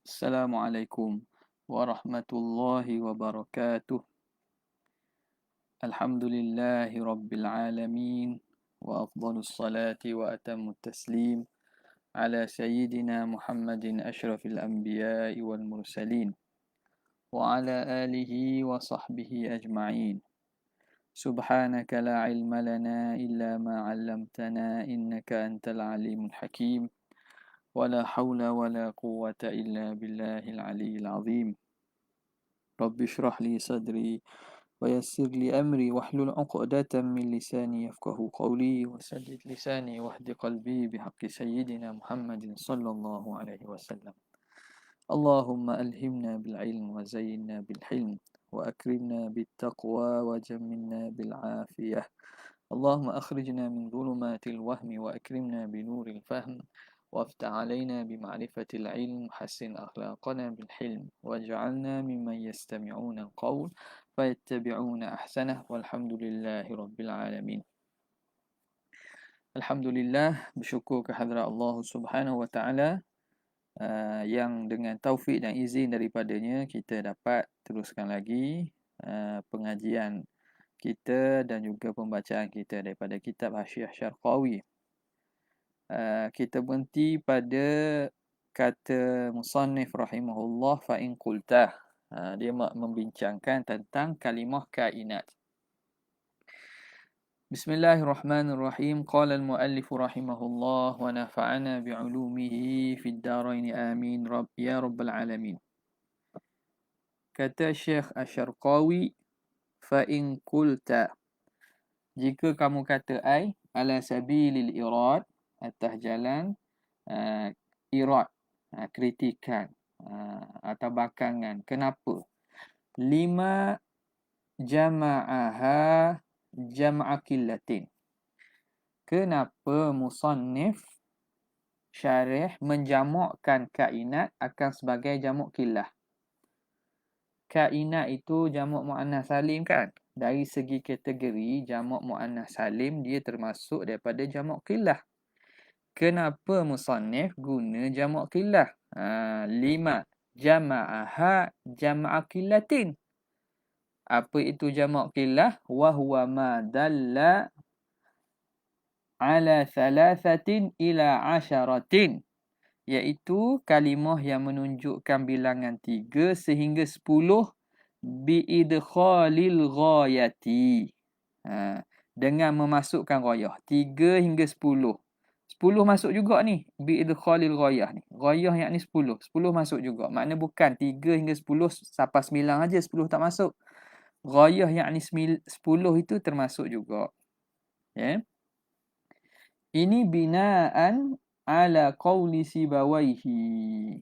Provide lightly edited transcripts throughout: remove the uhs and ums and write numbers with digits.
Assalamualaikum warahmatullahi wabarakatuh. Alhamdulillahi rabbil alamin wa afdalus salati wa atamut taslim ala sayyidina Muhammadin asyrafil anbiya'i wal mursalin wa ala alihi wa sahbihi ajma'in. Subhanaka la ilma lana illa ma 'allamtana innaka antal alimul hakim. ولا حول ولا قوة إلا بالله العلي العظيم. رب اشرح لي صدري ويسر لي أمري واحلل عقدة من لساني يفقه قولي وسدد لساني واهد قلبي بحق سيدنا محمد صلى الله عليه وسلم. اللهم ألهمنا بالعلم وزينا بالحلم وأكرمنا بالتقوى وجملنا بالعافية. اللهم أخرجنا من ظلمات الوهم وأكرمنا بنور الفهم وافتح علينا بمعرفة العلم حسن أخلاقنا بالحلم واجعلنا ممن يستمعون القول فيتبعون أحسنه والحمد لله رب العالمين. Alhamdulillah, bersyukur kehadrat Allah Subhanahu wa taala yang dengan taufik dan izin daripadanya kita dapat teruskan lagi pengajian kita dan juga pembacaan kita daripada kitab Hasyiah Syarqawi. Kita berhenti pada kata musannif rahimahullah fa in qulta. Dia membincangkan tentang kalimah kainat. Bismillahirrahmanirrahim. Qala al-muallif rahimahullah wa nafa'ana bi'ulumihi fid darain amin ya rabbal alamin. Kata Syekh Asy-Syarqawi, fa in qulta, jika kamu kata ai ala sabilil irad, atas jalan irad, kritikan atau bakangan. Kenapa? Lima jama'aha jam'a qillatin. Kenapa musannif syarih menjamakkan kainat akan sebagai jamak qillah? Kainat itu jamak muannas salim kan? Dari segi kategori jamak muannas salim dia termasuk daripada jamak qillah. Kenapa musannif guna jamak qillah? Lima jama'aha jam'a qillatin. Apa itu jamak qillah? Wa huwa ma dalla ala thalathatin ila asyaratin. Iaitu kalimah yang menunjukkan bilangan 3 sehingga 10 biidkhalil ghayati. Dengan memasukkan ghayah. 3 hingga 10. 10 masuk juga ni. Biidkhalil ghayah ni. Ghayah yang ni 10. 10 masuk juga. Makna bukan 3 hingga 10 sampai 9 aja 10 tak masuk. Ghayah yang ni 10 itu termasuk juga. Ya. Ini binaan ala qawli Sibawaihi.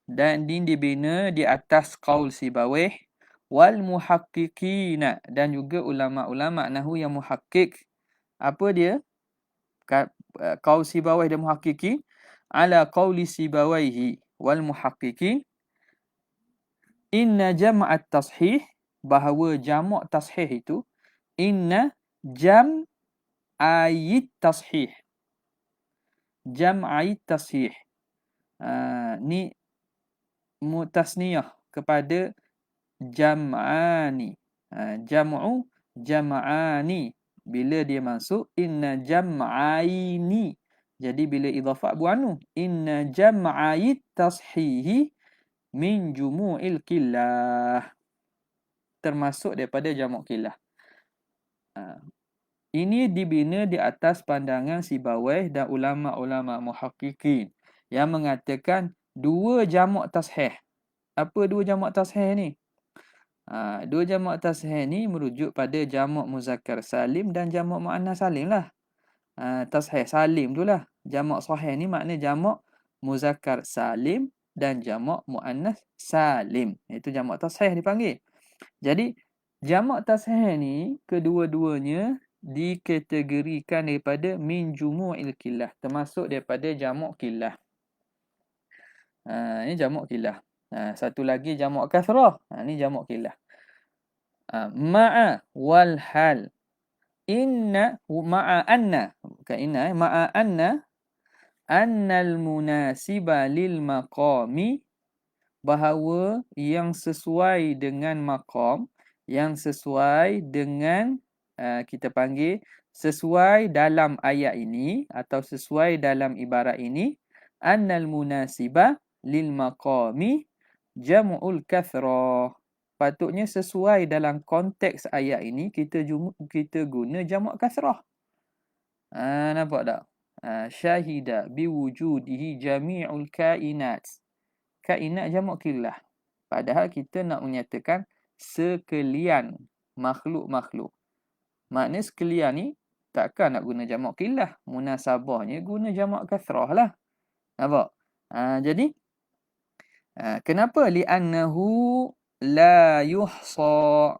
Dan ini dibina di atas qaul Sibawaih wal muhaqqiqina, dan juga ulama-ulama nahwu yang muhaqqiq. Apa dia? Qaul Sibawaih dan muhaqqiqin ala qawli Sibawaihi wal muhaqqiqin. Inna jam'at tashih, bahawa jamak tashih itu inna jam'ayit tashih. Jam'ayit tashih. Ni mutasniyah kepada jam'ani. Jam'u jam'ani. Bila dia masuk inna jam'aini. Jadi bila idhafah buanu inna jam'ayit tashihi min jumu'il qillah. Termasuk daripada jamak qillah. Ini dibina di atas pandangan Sibawaih dan ulama-ulama muhaqqiqin yang mengatakan dua jamak tashih. Apa dua jamak tashih ni? Dua jamak tashih ni merujuk pada jamak muzakkar salim dan jamak muannas salim lah. Tashih salim tu lah. Jamak sahih ni makna jamak muzakkar salim dan jamak muannas salim. Itu jamak tashih dipanggil. Jadi jamak tashih ni kedua-duanya dikategorikan daripada min jumu'il qillah, termasuk daripada jamak qillah. Ini jamak qillah. Satu lagi jamak kathrah. Ni jamak qillah. Ma'a wal hal. Inna ma'a anna. Bukan inna. Ma'a anna annal munasiba lil maqami, bahawa yang sesuai dengan maqam, yang sesuai dengan kita panggil sesuai dalam ayat ini atau sesuai dalam ibarat ini, annal munasiba lil maqami jam'ul kathrah. Patutnya sesuai dalam konteks ayat ini kita guna jamak kasrah. Nampak tak? Syahida biwujudihi jami'ul kainat. Kainat jamak killah. Padahal kita nak menyatakan sekalian makhluk-makhluk. Maknanya sekalian ni takkan nak guna jamak killah. Munasabahnya guna jamak kasrah lah. Nampak? Jadi kenapa? Li'annahu la yuhsa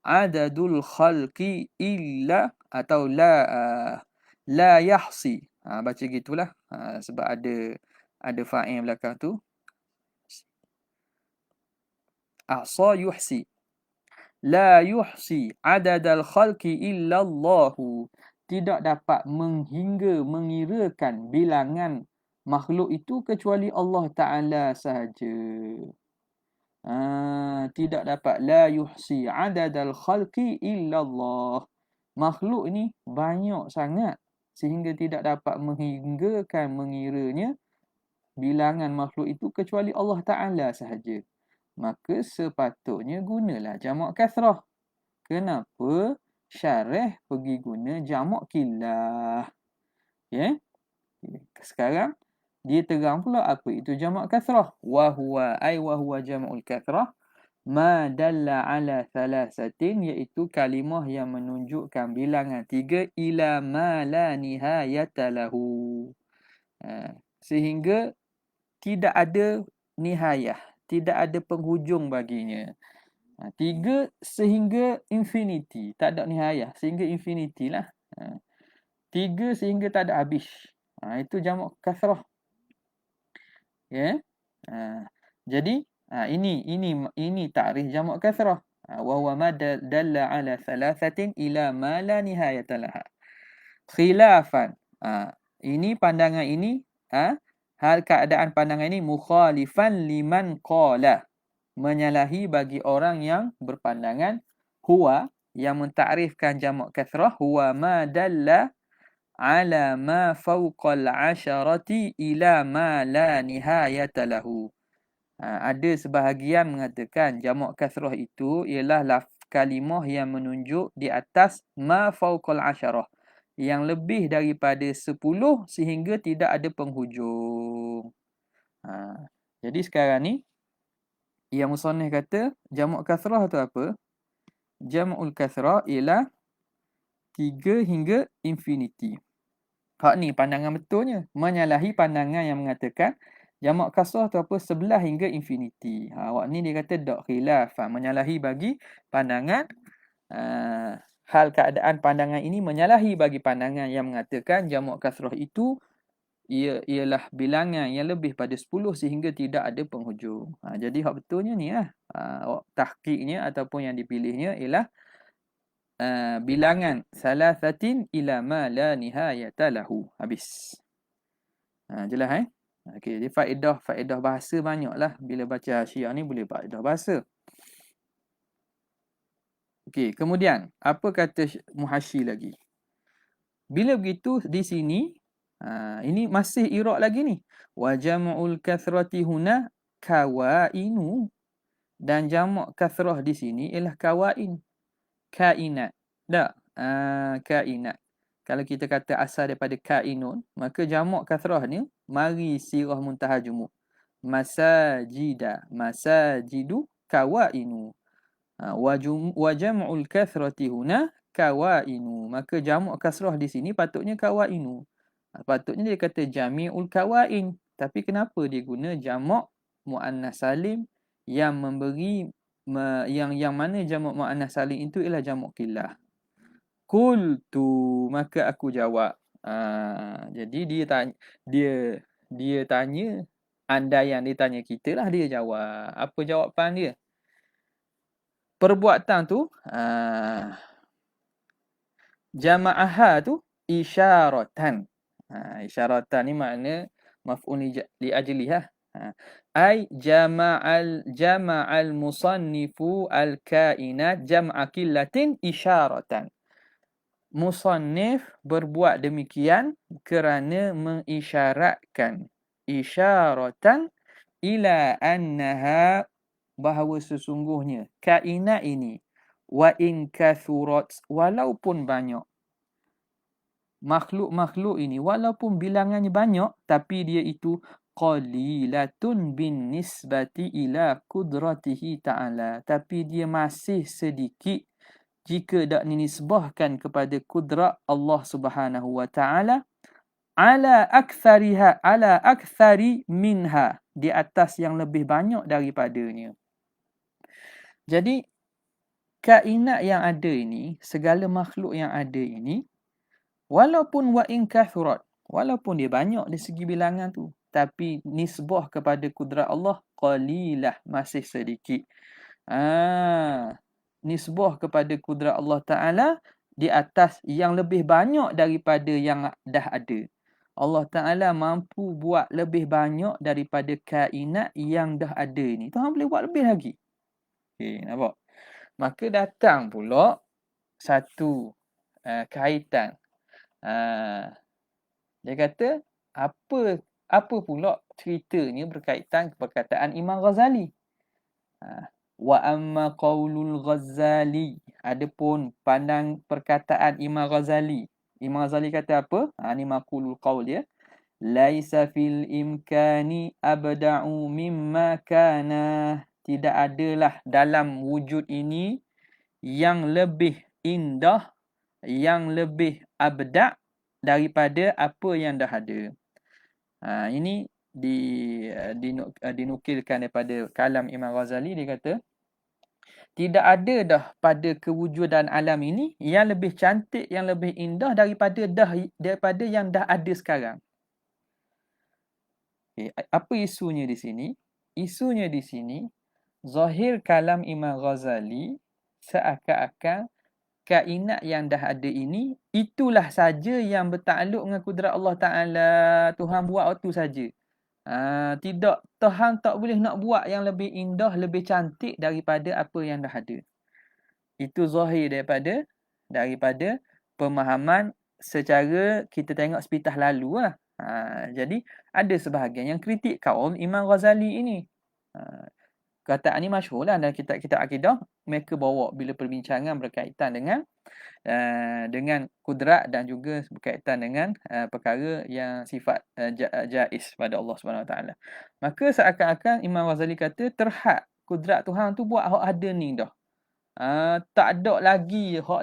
adadul khalqi illa atau la yahsi. Baca gitulah. Sebab ada fa'il belakang tu. Ahsa yuhsi. La yuhsi adadal khalqi illa Allahu. Tidak dapat mengirakan bilangan makhluk itu kecuali Allah Ta'ala sahaja. Tidak dapat. La yuhsi adadal khalqi illallah. Makhluk ni banyak sangat sehingga tidak dapat menghinggakan mengiranya bilangan makhluk itu kecuali Allah Ta'ala sahaja. Maka sepatutnya gunalah jamak kasrah. Kenapa syarih pergi guna jamak killah? Ya? Sekarang dia terang pula apa itu jamak kasrah. Wa huwa jam'ul kasrah ma dalla ala thalathatin, iaitu kalimah yang menunjukkan bilangan 3 ila ma la nihayata lahu. Sehingga tidak ada nihayah, tidak ada penghujung baginya. 3 sehingga infinity, tak ada nihayah, sehingga infinity lah. 3 sehingga tak ada habis. Itu jamak kasrah. Ya. Jadi ini takrif jamak kasrah. Wa huwa ma dalla ala thalathatin ila ma la nihayata laha. Khilafan. Ini pandangan ini hal keadaan pandangan ini mukhalifan liman qala, menyalahi bagi orang yang berpandangan huwa, yang mentakrifkan jamak kasrah, huwa ma dalla ala ma fawqal asharati ila ma la nihayata lahu. Ada sebahagian mengatakan jamak kasrah itu ialah kalimah yang menunjuk di atas ma fawqal asharah, yang lebih daripada 10 sehingga tidak ada penghujung. Jadi sekarang ni yang musannif kata jamak kasrah tu apa? Jam'ul kasrah ialah 3 hingga infinity. Hak ni pandangan betulnya, menyalahi pandangan yang mengatakan jamak kasrah tu apa? 11 hingga infinity. Awak ni dia kata dak khilaf, menyalahi bagi pandangan hal keadaan pandangan ini menyalahi bagi pandangan yang mengatakan jamak kasrah itu ialah bilangan yang lebih pada 10 sehingga tidak ada penghujung. Jadi hak betulnya ni lah. Tahqiqnya ataupun yang dipilihnya ialah bilangan salasatin ila ma la nihayata lahu. Habis. Jelas Okey, dia faedah bahasa banyaklah. Bila baca Syiah ni boleh faedah bahasa. Okey, kemudian apa kata Muhasyi lagi? Bila begitu di sini ini masih i'rab lagi ni. Wa jam'ul kathrati huna kawainu, dan jamak kathrah di sini ialah kawain. Kainat. Tak? Kainat. Kalau kita kata asal daripada kainun, maka jamak kathrah ni mari sirah muntaha jumuk. Masajida, masajidu kawainu. Wa jam'ul kathrati huna kawainu. Maka jamak kasrah di sini patutnya kawainu. Patutnya dia kata jami'ul kawain. Tapi kenapa dia guna jamak muannas salim yang memberi yang mana jamak muannas salim itu ialah jamak qillah. Qultu, maka aku jawab. Jadi dia tanya, andaian dia tanya kita lah, dia jawab. Apa jawapan dia? Perbuatan tu jama'aha tu isyaratan. Isyaratan ni makna maf'ul li ajliha. Ai jama'al musannifu al-kainat jam'a qillatin isyaratan. Musannif berbuat demikian kerana mengisyaratkan ila annaha, bahawa sesungguhnya kainat ini wa in kathurat, walaupun banyak makhluk-makhluk ini, walaupun bilangannya banyak, tapi dia itu qalilatun bin nisbati ila qudratihi ta'ala, tapi dia masih sedikit jika dak dinisbahkan kepada kudrat Allah Subhanahu wa taala, ala akthari minha, di atas yang lebih banyak daripadanya. Jadi kainat yang ada ini, segala makhluk yang ada ini, walaupun wa in kathurat, walaupun dia banyak dari segi bilangan tu, tapi nisbah kepada kudrat Allah qalilah, masih sedikit. Nisbah kepada kudrat Allah Ta'ala di atas yang lebih banyak daripada yang dah ada. Allah Ta'ala mampu buat lebih banyak daripada kainat yang dah ada ni. Tuhan boleh buat lebih lagi. Okay, nampak? Maka datang pula satu kaitan. Dia kata, apa pula ceritanya berkaitan perkataan Imam Ghazali. Wa amma qaulul Ghazali, adapun pandang perkataan Imam Ghazali. Imam Ghazali kata apa? Ni maqulul qaul dia. Laisa fil imkani abda'u mimma kana, tidak adalah dalam wujud ini yang lebih indah, yang lebih abda' daripada apa yang dah ada. Ini dinukilkan daripada kalam Imam Ghazali. Dia kata, tidak ada dah pada kewujudan alam ini yang lebih cantik, yang lebih indah daripada yang dah ada sekarang. Okay. Apa isunya di sini? Isunya di sini, zahir kalam Imam Ghazali seakan-akan kainat yang dah ada ini, itulah saja yang bertakluk dengan kudrat Allah Ta'ala. Tuhan buat waktu saja. Tidak, Tuhan tak boleh nak buat yang lebih indah, lebih cantik daripada apa yang dah ada. Itu zahir daripada pemahaman secara kita tengok sepitah lalu lah. Jadi ada sebahagian yang kritik kaum Imam Ghazali ini. Kataan ni masyhur lah dalam kitab-kitab akidah. Mereka bawa bila perbincangan berkaitan dengan kudrat dan juga berkaitan dengan perkara yang sifat jaiz pada Allah Subhanahu Wa Taala. Maka seakan-akan Imam Ghazali kata terhad kudrat Tuhan tu buat hak ada ni dah. Tak ada lagi hak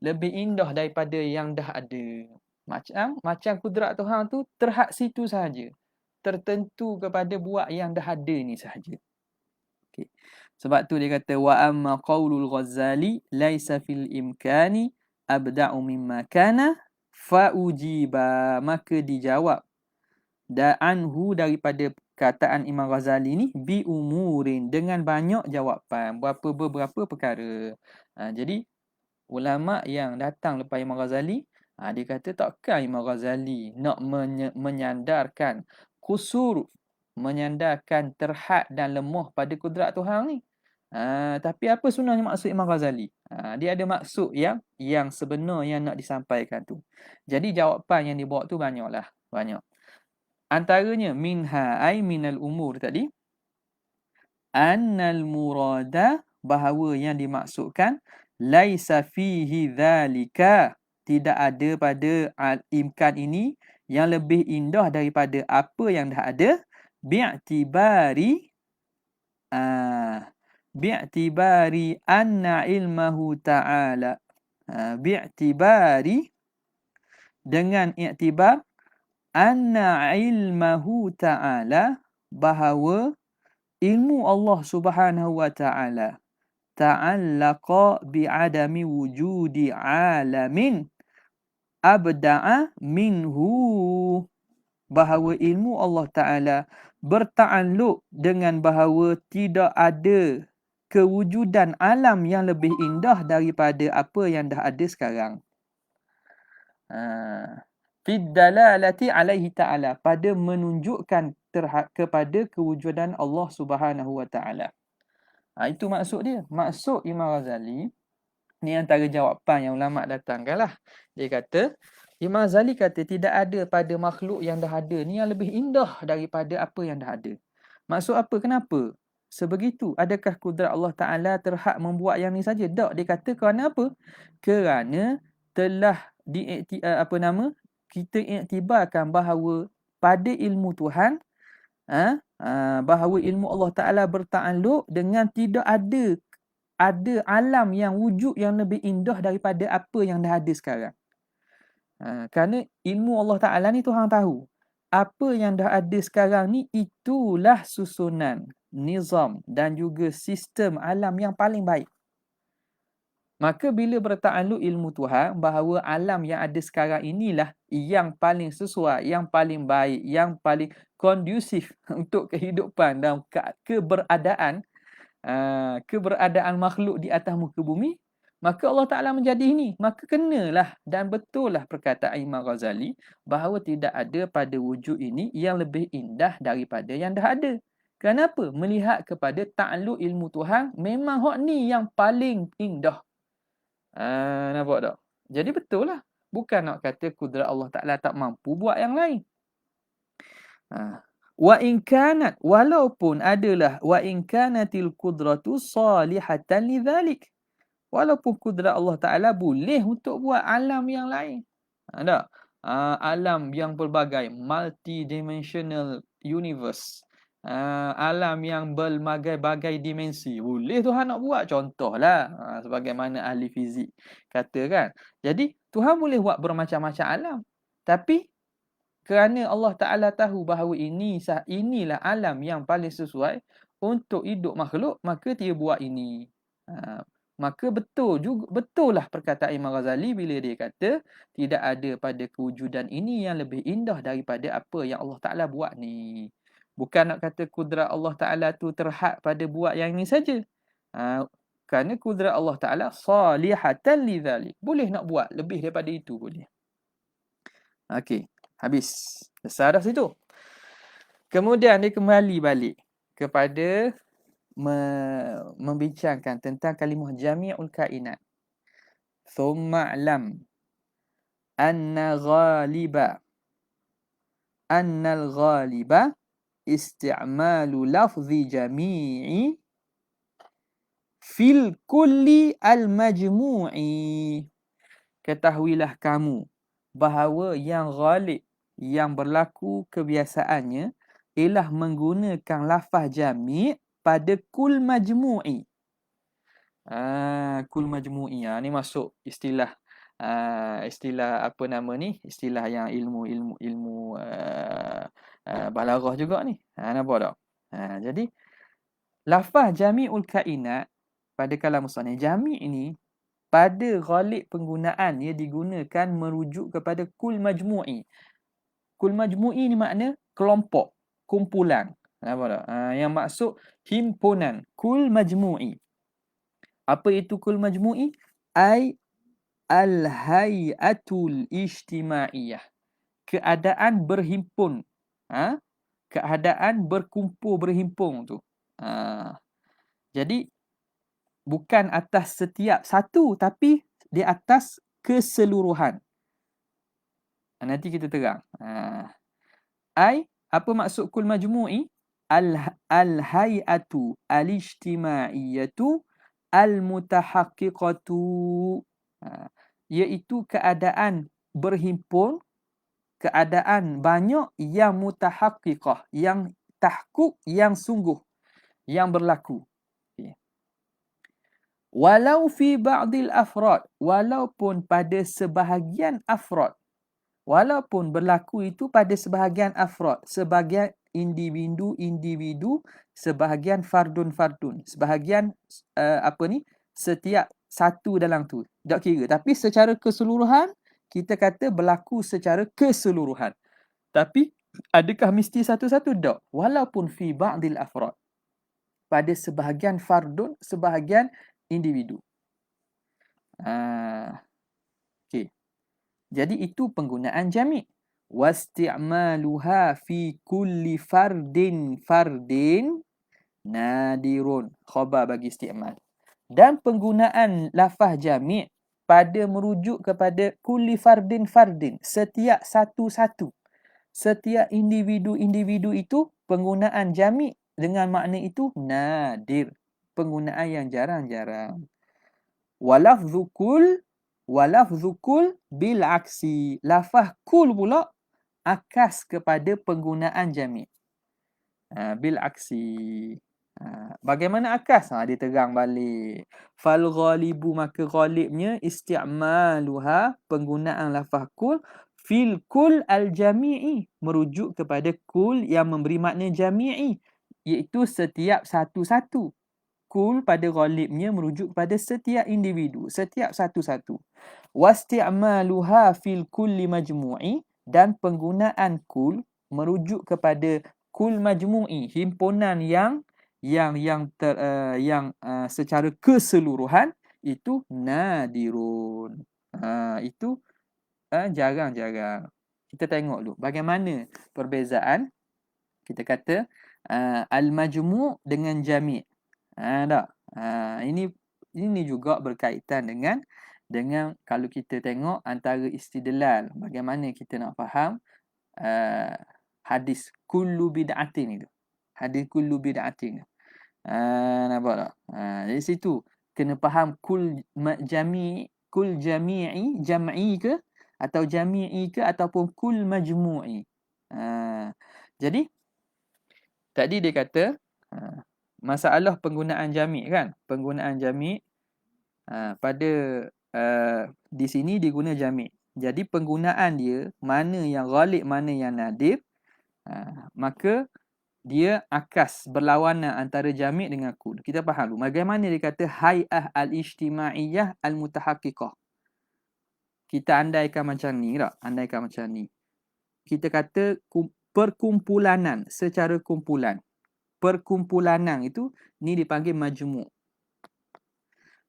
lebih indah daripada yang dah ada. Macam kudrat Tuhan tu terhad situ sahaja. Tertentu kepada buat yang dah ada ni sahaja. Okay. Sebab tu dia kata wa amma qaulul Ghazali laisa fil imkani abda'u mimma kana fa ujiba, maka dijawab anhu daripada kataan Imam Ghazali ni bi umurin, dengan banyak jawapan, beberapa perkara. Jadi ulama yang datang lepas Imam Ghazali, dia kata takkan Imam Ghazali nak menyandarkan kusur, menyandarkan terhad dan lemah pada kudrat Tuhan ni. Tapi apa sebenarnya maksud Imam Ghazali? Dia ada maksud yang sebenar yang nak disampaikan tu. Jadi jawapan yang dibawa tu banyaklah. Banyak. Antaranya minha ay minal umur tadi. Annal murada, bahawa yang dimaksudkan laisa fihi dhalika, tidak ada pada imkan ini yang lebih indah daripada apa yang dah ada, bi'tibari anna ilmahu ta'ala, bi'tibari, dengan i'tibar anna ilmahu ta'ala, bahawa ilmu Allah Subhanahu wa ta'ala ta'allaqa bi'adami wujudi alamin abda'a minhu, bahawa ilmu Allah Ta'ala berta'alluq dengan bahawa tidak ada kewujudan alam yang lebih indah daripada apa yang dah ada sekarang. Fid dalalati alaihi ta'ala, pada menunjukkan kepada kewujudan Allah Subhanahu wa taala. Itu maksud dia. Maksud Imam Ghazali ni antara jawapan yang ulama datangkanlah. Dia kata Imam Ghazali kata tidak ada pada makhluk yang dah ada ni yang lebih indah daripada apa yang dah ada. Maksud apa? Kenapa? Sebegitu. Adakah kudrat Allah Ta'ala terhad membuat yang ni saja? Tak. Dia kata kerana apa? Kerana telah kita iktibarkan bahawa pada ilmu Tuhan, bahawa ilmu Allah Ta'ala bertakluk dengan tidak ada alam yang wujud yang lebih indah daripada apa yang dah ada sekarang. Kerana ilmu Allah Ta'ala ni Tuhan tahu. Apa yang dah ada sekarang ni itulah susunan, nizam dan juga sistem alam yang paling baik. Maka bila bertakluk ilmu Tuhan bahawa alam yang ada sekarang inilah yang paling sesuai, yang paling baik, yang paling kondusif untuk kehidupan dan keberadaan makhluk di atas muka bumi, maka Allah Ta'ala menjadi ini. Maka kenalah dan betullah perkataan Imam Ghazali bahawa tidak ada pada wujud ini yang lebih indah daripada yang dah ada. Kenapa? Melihat kepada takluk ilmu Tuhan, memang hak ni yang paling indah. Nampak tak? Jadi betul lah. Bukan nak kata kudrat Allah Ta'ala tak mampu buat yang lain. Wa in kanat, walaupun adalah wa in kanatil qudratu salihatan lidzalik. Walaupun kudrat Allah Ta'ala boleh untuk buat alam yang lain. Tak? Alam yang pelbagai, multidimensional universe. Alam yang berbagai-bagai dimensi. Boleh Tuhan nak buat, contohlah sebagaimana ahli fizik kata kan. Jadi Tuhan boleh buat bermacam-macam alam. Tapi kerana Allah Ta'ala tahu bahawa inilah alam yang paling sesuai untuk hidup makhluk, maka dia buat ini. Maka betul lah perkataan Imam Ghazali bila dia kata tidak ada pada kewujudan ini yang lebih indah daripada apa yang Allah Ta'ala buat ni. Bukan nak kata kudrat Allah Ta'ala tu terhad pada buat yang ini saja. Kerana kudrat Allah Ta'ala salihatan lidzalik. Boleh nak buat lebih daripada itu, boleh. Okey, habis. Selesai dah situ. Kemudian dia kembali balik kepada membincangkan tentang kalimah jami'ul kainat. Thumma alam anna al-ghaliba isti'malu lafzi jami'i fil kulli al-majmu'i. Ketahuilah kamu bahawa yang ghalib, yang berlaku kebiasaannya ialah menggunakan lafaz jami' pada kul majmu'i. Kul majmu'i. Ni masuk istilah apa nama ni? Istilah yang ilmu balaghah juga ni. Nampak tak? Jadi lafaz jami'ul kainat pada kalam musannif, jami' ni pada ghalib penggunaan ia digunakan merujuk kepada kul majmu'i. Kul majmu'i ni makna kelompok, kumpulan. Nampak tak? Yang maksud himpunan, kul majmu'i. Apa itu kul majmu'i? Ai al-hay'atul ijtimaiyah. Keadaan berhimpun. Keadaan berkumpul, berhimpun tu. Jadi bukan atas setiap satu, tapi di atas keseluruhan. Nanti kita terang. Apa maksud kul majmu'i? Al-hay'atu al-ijtimaiyatu al-mutahaqqiqatu. Iaitu keadaan berhimpun, keadaan banyak yang mutahaqqiqah, yang tahqiq, yang sungguh, yang berlaku. Walau fi ba'dil afrad, walaupun pada sebahagian afrad, walaupun berlaku itu pada sebahagian afrad, sebahagian individu, sebahagian fardun, sebahagian setiap satu dalam tu. Tak kira. Tapi secara keseluruhan, kita kata berlaku secara keseluruhan. Tapi adakah mesti satu-satu? Tak. Walaupun fi ba'dil afrad. Pada sebahagian fardun, sebahagian individu. Okey. Jadi itu penggunaan jami'. wasti'maluha fi kulli fardin nadirun. Khabar bagi isti'mal. Dan penggunaan lafaz jami' pada merujuk kepada kulli fardin, setiap satu-satu. Setiap individu-individu itu penggunaan jami' dengan makna itu nadir. Penggunaan yang jarang-jarang. Walafzu kul bil aksi. Lafaz kul pula akas kepada penggunaan jami'. Bil aksi. Bagaimana akas? Dia terang balik. Fal ghalibu, maka ghalibnya isti'maluha, penggunaan lafaz kul fil kul al jami'i, merujuk kepada kul yang memberi makna jami'i, iaitu setiap satu-satu. Kul pada ghalibnya merujuk kepada setiap individu, setiap satu-satu. Wasti'maluha fil kulli majmu'i, dan penggunaan kul merujuk kepada kul majmu'i, himpunan yang secara keseluruhan itu nadirun. Itu jarang-jarang. Kita tengok dulu bagaimana perbezaan kita kata al-majmu' dengan jami'. Tak? Ini juga berkaitan dengan kalau kita tengok antara istidlal, bagaimana kita nak faham hadis kullu bid'atin itu. Hadis kullu bid'atin. Nampak tak? Dari situ kena faham kul jam'i ke atau jami'i ke ataupun kul majmu'i. Jadi tadi dia kata masalah penggunaan jami' kan? Penggunaan jami' pada di sini diguna jami'. Jadi penggunaan dia mana yang ghalib, mana yang nadir, maka dia akas berlawanan antara jami' dengan kul. Kita faham dulu bagaimana dia kata hay'ah al-ijtimaiyah al-mutahaqqiqah. Kita andaikan macam ni tak? Andaikan macam ni. Kita kata perkumpulanan secara kumpulan. Perkumpulanan itu ni dipanggil majmu'.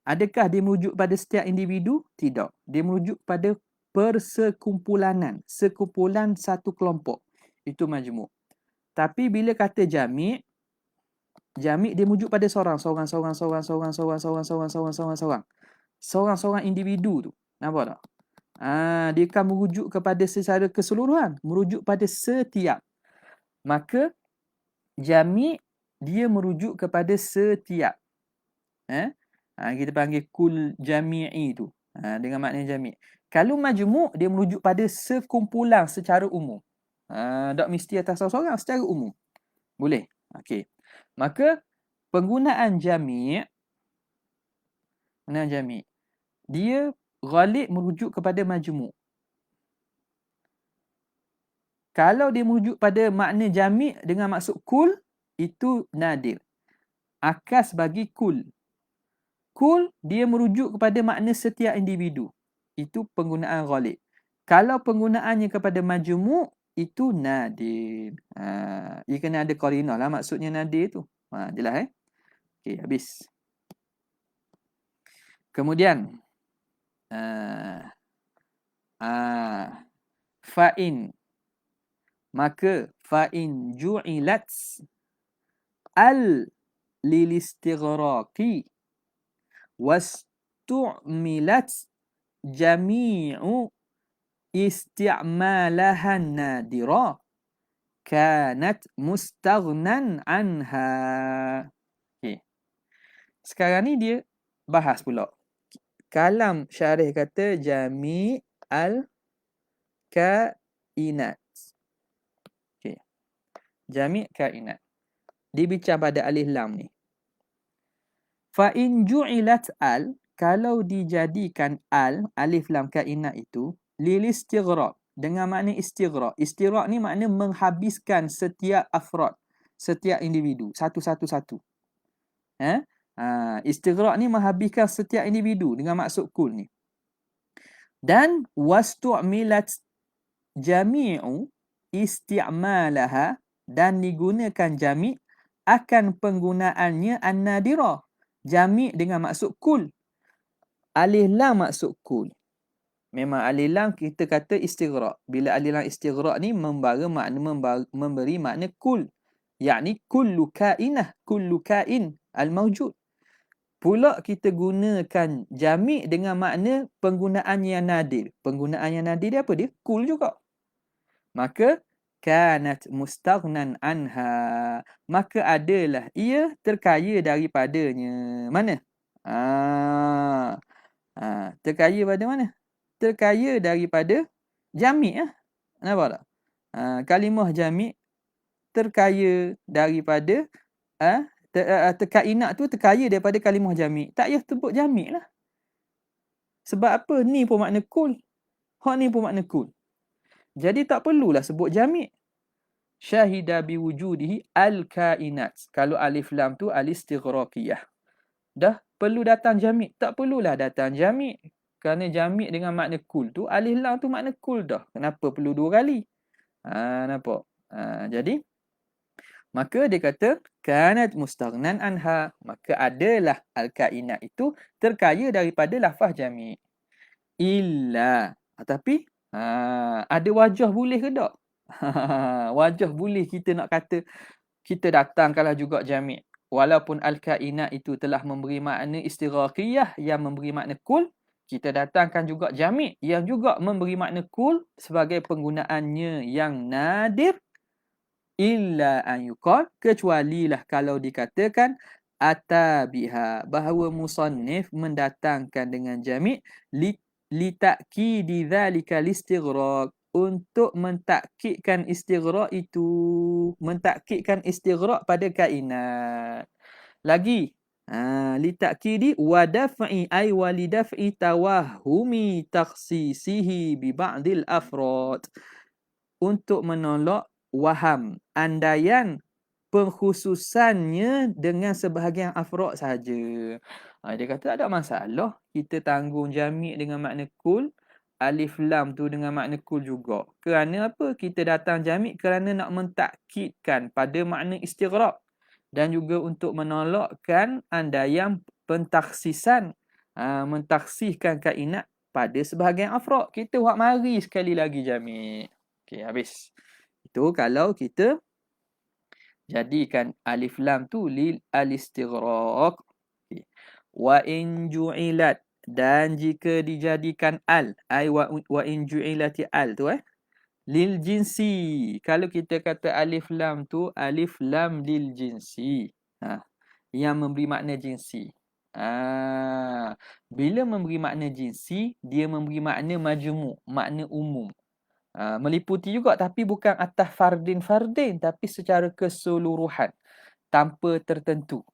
Adakah dia merujuk pada setiap individu? Tidak. Dia merujuk pada persekumpulanan, sekumpulan satu kelompok. Itu majmu'. Tapi bila kata jami' dia merujuk pada seorang individu tu. Nampak tak? Dia akan merujuk kepada secara keseluruhan, merujuk pada setiap. Maka jami' dia merujuk kepada setiap. Kita panggil kul jami'i tu. Dengan makna jami'. Kalau majmu' dia merujuk pada sekumpulan secara umum. Tak mesti atas seorang, secara umum. Boleh? Okey. Maka penggunaan jami' dia ghalib merujuk kepada majmu'. Kalau dia merujuk pada makna jami' dengan maksud kul, itu nadir. Akas bagi kul. Kul dia merujuk kepada makna setiap individu. Itu penggunaan ghalib. Kalau penggunaannya kepada majmu', itu nadir. Ia kena ada qarinah lah maksudnya nadir tu. Jelas Okey, habis. Kemudian fa'in, maka fa'in ju'ilat al lilistighraqi wastu'milat jami'u isti'malahan nadira kanat mustaghnan anha. Okay. Sekarang ni dia bahas pula. Kalam syarih kata jami' al-kainat. Okay. Jami' kainat. Dia bincang pada alif lam ni. Fa in ju'ilat al, kalau dijadikan alif lam kainat itu lil istighraq, dengan makna istighraq. Istighraq ni makna menghabiskan setiap afrad, setiap individu satu-satu. Istighraq ni menghabiskan setiap individu dengan maksud kul ni. Dan wastu'milat jami'u isti'malaha, dan digunakan jami' akan penggunaannya an-nadira. Jami' dengan maksud kul. Alif lam maksud kul. Memang alif lam kita kata istighraq. Bila alif lam istighraq ni memberi makna kul. Yakni kullu kain al-mawjud. Pula kita gunakan jami' dengan makna penggunaan yang nadir. Penggunaan yang nadir dia apa dia? Kul juga. Maka kanat mustaghnan anha. Maka adalah ia terkaya daripadanya. Mana? Terkaya pada mana? Terkaya daripada jami' lah. Nampak tak? Kalimah jami' terkaya daripada terkainat tu terkaya daripada kalimah jami'. Tak payah sebut jami' lah. Sebab apa? Ni pun makna kul. Hak ni pun makna kul. Jadi tak perlulah sebut jami'. Syahida biwujudihi al-kainat. Kalau alif lam tu al-istighraqiyah. Dah perlu datang jami'. Tak perlulah datang jami'. Kerana jami' dengan makna kul tu, alif lam tu makna kul dah. Kenapa perlu dua kali? Nampak? Jadi, maka dia kata, kanat mustaghnan anha. Maka adalah al-kainat itu terkaya daripada lafaz jami'. Illa. Tapi, ada wajah boleh ke tak? Wajah boleh kita nak kata, kita datangkanlah juga jami'. Walaupun al-kainat itu telah memberi makna istighraqiyah yang memberi makna kul, kita datangkan juga jami' yang juga memberi makna kul sebagai penggunaannya yang nadir. Illa an yuqal, kecualilah kalau dikatakan atabiha, bahawa musannif mendatangkan dengan jami' li ta'kidi dzalika listighraq, untuk mentakkidkan istighraq itu, mentakkidkan istighraq pada kainat. Lagi li ta'kidi wa daf'i ay wa li daf'i tawahhumi takhsisihi bi ba'dil afrad, untuk menolak waham, andaian pengkhususannya dengan sebahagian afrad saja. Dia kata tak ada masalah kita tanggung jami' dengan makna kul, alif lam tu dengan makna kul juga. Kerana apa? Kita datang jami' kerana nak mentakkidkan pada makna istighraq, dan juga untuk menolakkan andaian pentakhsisan, mentakhsiskan kainat pada sebahagian afrad. Kita buat mari sekali lagi jami'. Okey, habis. Itu kalau kita jadikan alif lam tu lil al-istighraq. Okay. Wa in ju'ilat, dan jika dijadikan al, ai wa in ju'ilati al tu lil jinsi. Kalau kita kata alif lam tu alif lam lil jinsi. Yang memberi makna jinsi. Bila memberi makna jinsi, dia memberi makna majmu', makna umum. Meliputi juga, tapi bukan atas fardin, tapi secara keseluruhan, tanpa tertentu.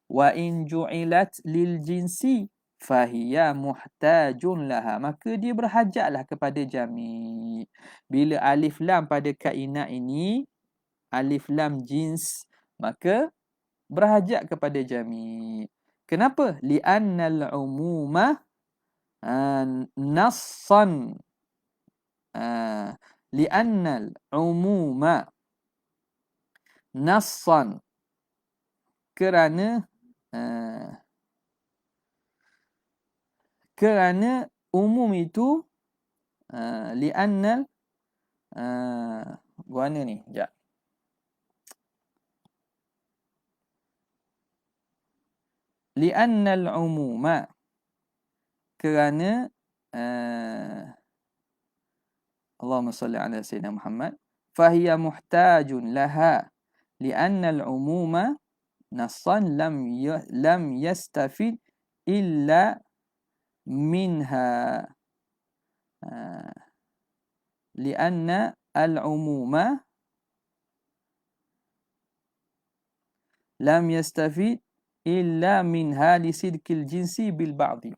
Wa in ju'ilat lil jinsi fahiya muhtajun laha, maka dia berhajatlah kepada jami'. Bila alif lam pada kainat ini alif lam jins, maka berhajat kepada jami'. Kenapa? Li'annal umuma nassan, li'annal umuma nassan, kerana umum itu li'annal guana ni sekejap. Li'annal umuma, kerana Allahumma salli ala sayyidina Muhammad, fahiya muhtajun laha li'annal umuma nassan lam yastafid illa minha, li'anna al-umuma lam yastafid illa minha lisidqil jinsi bil ba'di.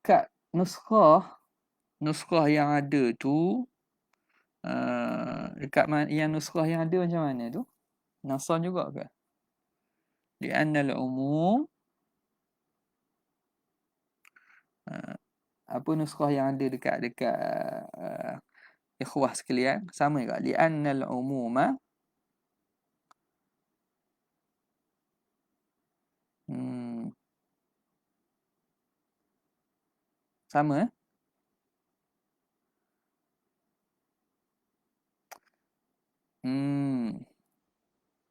Kat nuskhah yang ada tu, dekat yang nuskhah yang ada macam mana tu? Nassan juga ke? Li'anna al-umum, apa nuskhah yang ada dekat ikhwah sekalian, sama ke? Li'anna al-umuma Sama?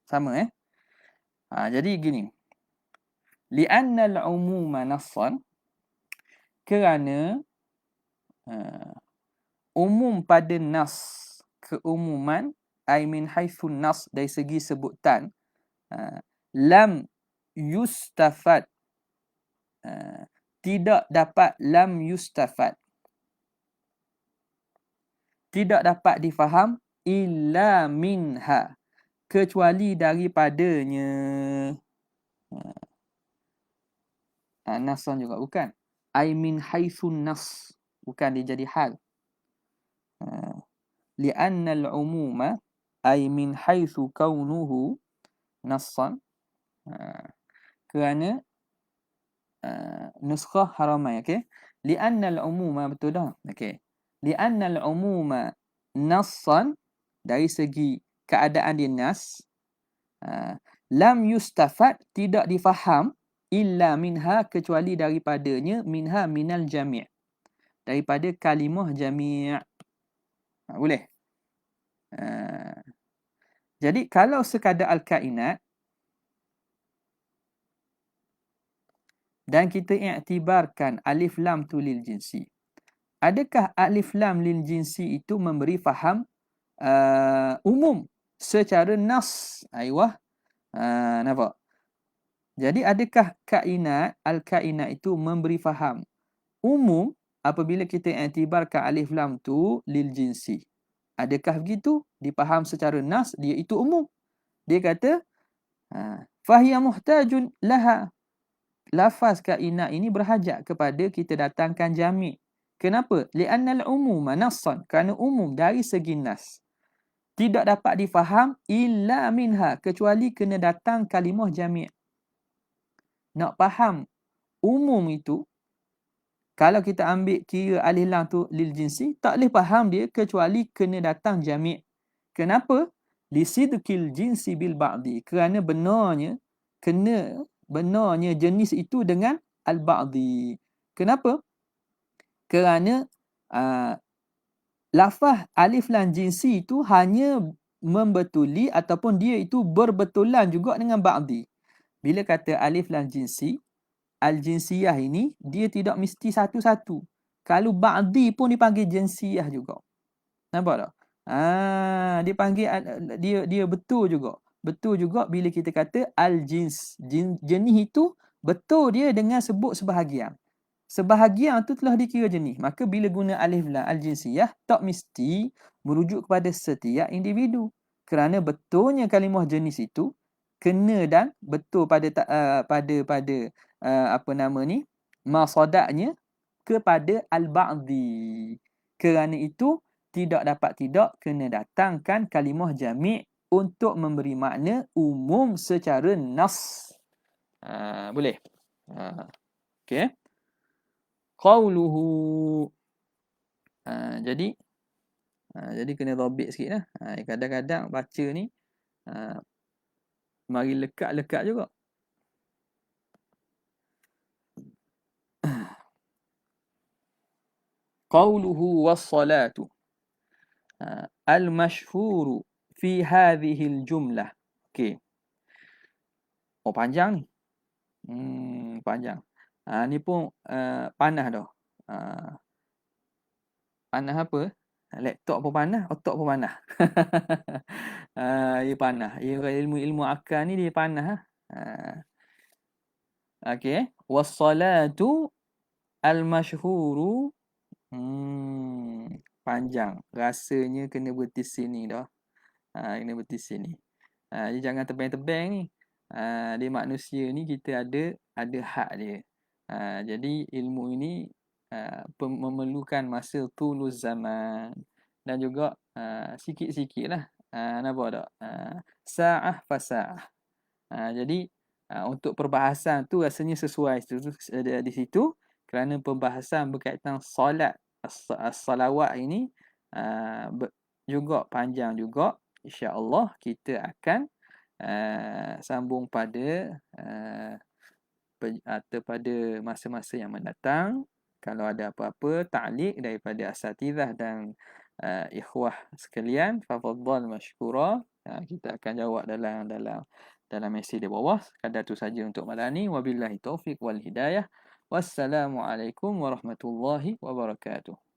Sama jadi gini. Li'anna al-umuma nassan, kerana umum pada nas, keumuman, ay min haitsun nas, dari segi sebutan, lam yustafad, tidak dapat, lam yustafad, tidak dapat difaham, illa minha, kecuali daripadanya. Nasan juga bukan. Ay min haitsun nas, bukan dia jadi hal. Li'anna al-umuma ay min haitsu kaunuhu nassan, kerana nuskhah Haramain, okey. Li'anna al-umuma, betul dah? Okey. Li'anna al-umuma nassan, dari segi keadaan dia nas, lam yustafad, tidak difaham, illa minha, kecuali daripadanya, minha minal jami', daripada kalimah jami'. Boleh? Jadi kalau sekadar al-kainat dan kita iktibarkan alif lam tu lil jinsi, adakah alif lam lil jinsi itu memberi faham umum secara nas? Aywah. Nampak? Jadi adakah kainat, al-kainat itu memberi faham umum apabila kita iktibarkan alif lam tu lil jinsi? Adakah begitu? Dipaham secara nas, dia itu umum. Dia kata fahiya muhtajun laha, lafaz kainat ini berhajat kepada kita datangkan jami'. Kenapa? Li'annal umuma nassan, kerana umum dari segi nas tidak dapat difaham illa minha, kecuali kena datang kalimah jami'. Nak faham umum itu, kalau kita ambil kira alif lam tu lil jinsi, tak boleh faham dia kecuali kena datang jami'. Kenapa? Lisidqil jinsi bil ba'di, kerana benarnya jenis itu dengan al ba'di. Kenapa? Kerana lafaz alif lam jinsi itu hanya membetuli ataupun dia itu berbetulan juga dengan ba'di. Bila kata alif lam jinsi, al-jinsiyah ini dia tidak mesti satu-satu. Kalau ba'di pun dipanggil jinsiyah juga. Nampak tak? Dia panggil, dia betul juga. Betul juga bila kita kata al-jins. Jenis itu betul dia dengan sebut sebahagian. Sebahagian tu telah dikira jenis. Maka bila guna alif lam al-jinsiyah, tak mesti merujuk kepada setiap individu. Kerana betulnya kalimah jenis itu kena dan betul pada masadaknya kepada al-ba'di. Kerana itu tidak dapat tidak kena datangkan kalimah jami' untuk memberi makna umum secara nas. Boleh? Okey. Qauluhu. Jadi kena dhabit sikitlah. Kadang-kadang baca ni mari lekat-lekat juga. Qauluhu was-salatu al-mashhuru fi hadhihi al-jumlah. Okey. Oh, panjang ni. Panjang. Ni pun panah dah. Panah apa? Laptop pun panah, otak pun panah. Dia panah. Ilmu akal ni dia panah. Okey. Was-salatu al-mashhuru. Panjang. Rasanya kena berhenti sini dah. Kena berhenti sini. Jadi jangan tebang-tebang ni. Dia manusia ni kita ada hak dia. Jadi ilmu ini memerlukan masa tuluz zaman dan juga sikit-sikit lah. Nampak tak? Sa'ah fasa'ah. Jadi untuk perbahasan tu rasanya sesuai di situ, kerana perbahasan berkaitan solat as-salawat ini juga panjang juga. InsyaAllah kita akan sambung pada masa-masa yang mendatang. Kalau ada apa-apa ta'liq daripada asatizah dan ikhwah sekalian, fafadhal mashkura. Kita akan jawab dalam mesej di bawah. Sekadar tu saja untuk malam ni. Wabillahi taufiq wal hidayah. Wassalamualaikum warahmatullahi wabarakatuh.